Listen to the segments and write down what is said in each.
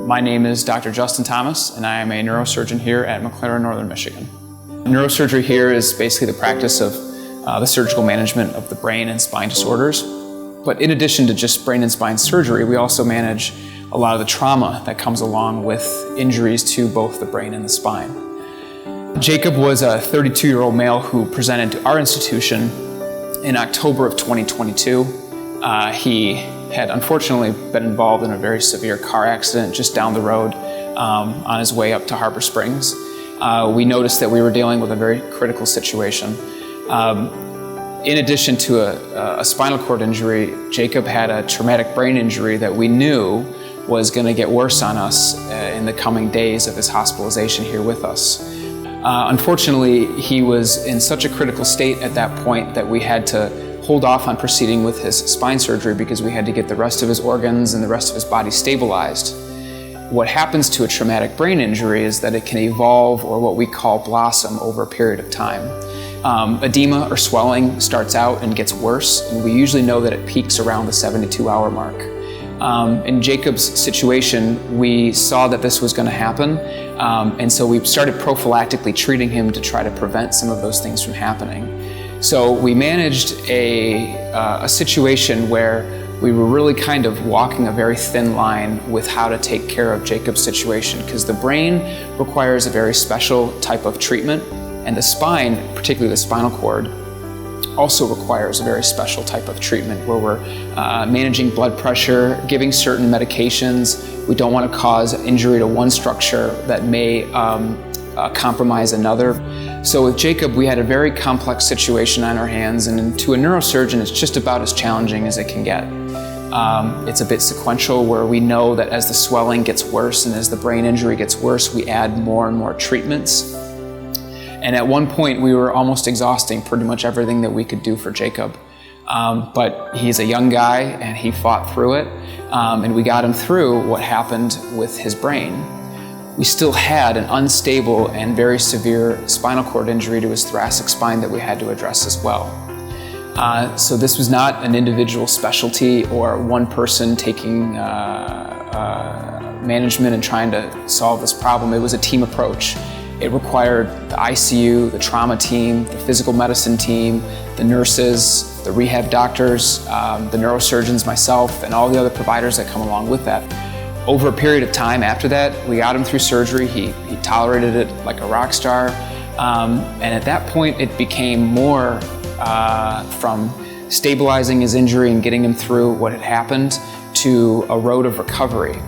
My name is Dr. Justin Thomas, and I am a neurosurgeon here at McLaren, Northern Michigan. Neurosurgery here is basically the practice of the surgical management of the brain and spine disorders. But in addition to just brain and spine surgery, we also manage a lot of the trauma that comes along with injuries to both the brain and the spine. Jacob was a 32-year-old male who presented to our institution in October of 2022. He had unfortunately been involved in a very severe car accident just down the road on his way up to Harbor Springs. We noticed that we were dealing with a very critical situation. In addition to a spinal cord injury, Jacob had a traumatic brain injury that we knew was going to get worse on us in the coming days of his hospitalization here with us. Unfortunately, he was in such a critical state at that point that we had to hold off on proceeding with his spine surgery because we had to get the rest of his organs and the rest of his body stabilized. What happens to a traumatic brain injury is that it can evolve, or what we call blossom, over a period of time. Edema or swelling starts out and gets worse, and we usually know that it peaks around the 72-hour mark. In Jacob's situation, we saw that this was going to happen, and so we started prophylactically treating him to try to prevent some of those things from happening. So we managed a situation where we were really kind of walking a very thin line with how to take care of Jacob's situation, because the brain requires a very special type of treatment, and the spine, particularly the spinal cord, also requires a very special type of treatment where we're managing blood pressure, giving certain medications. We don't want to cause injury to one structure that may compromise another. So with Jacob, we had a very complex situation on our hands, and to a neurosurgeon, it's just about as challenging as it can get. It's a bit sequential, where we know that as the swelling gets worse and as the brain injury gets worse, we add more and more treatments. And at one point, we were almost exhausting pretty much everything that we could do for Jacob. But he's a young guy, and he fought through it, and we got him through what happened with his brain. We still had an unstable and very severe spinal cord injury to his thoracic spine that we had to address as well. So this was not an individual specialty or one person taking management and trying to solve this problem. It was a team approach. It required the ICU, the trauma team, the physical medicine team, the nurses, the rehab doctors, the neurosurgeons, myself, and all the other providers that come along with that. Over a period of time after that, we got him through surgery. He tolerated it like a rock star. And at that point, it became more from stabilizing his injury and getting him through what had happened to a road of recovery.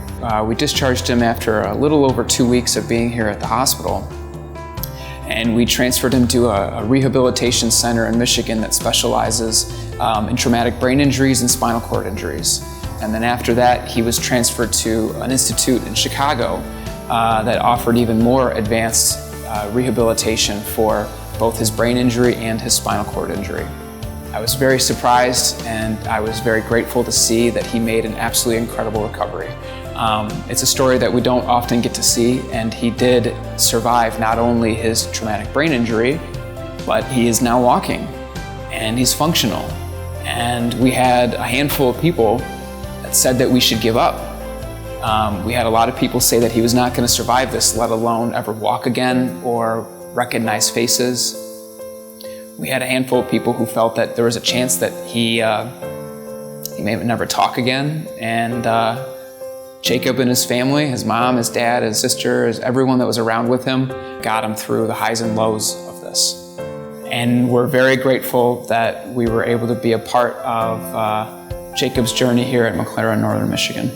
We discharged him after a little over 2 weeks of being here at the hospital. And we transferred him to a rehabilitation center in Michigan that specializes in traumatic brain injuries and spinal cord injuries. And then after that, he was transferred to an institute in Chicago that offered even more advanced rehabilitation for both his brain injury and his spinal cord injury. I was very surprised, and I was very grateful to see that he made an absolutely incredible recovery. It's a story that we don't often get to see, and he did survive not only his traumatic brain injury, but he is now walking, and he's functional. And we had a handful of people that said that we should give up. We had a lot of people say that he was not going to survive this, let alone ever walk again or recognize faces. We had a handful of people who felt that there was a chance that he may never talk again. And Jacob and his family, his mom, his dad, his sister, everyone that was around with him, got him through the highs and lows of this. And we're very grateful that we were able to be a part of Jacob's journey here at McLaren, Northern Michigan.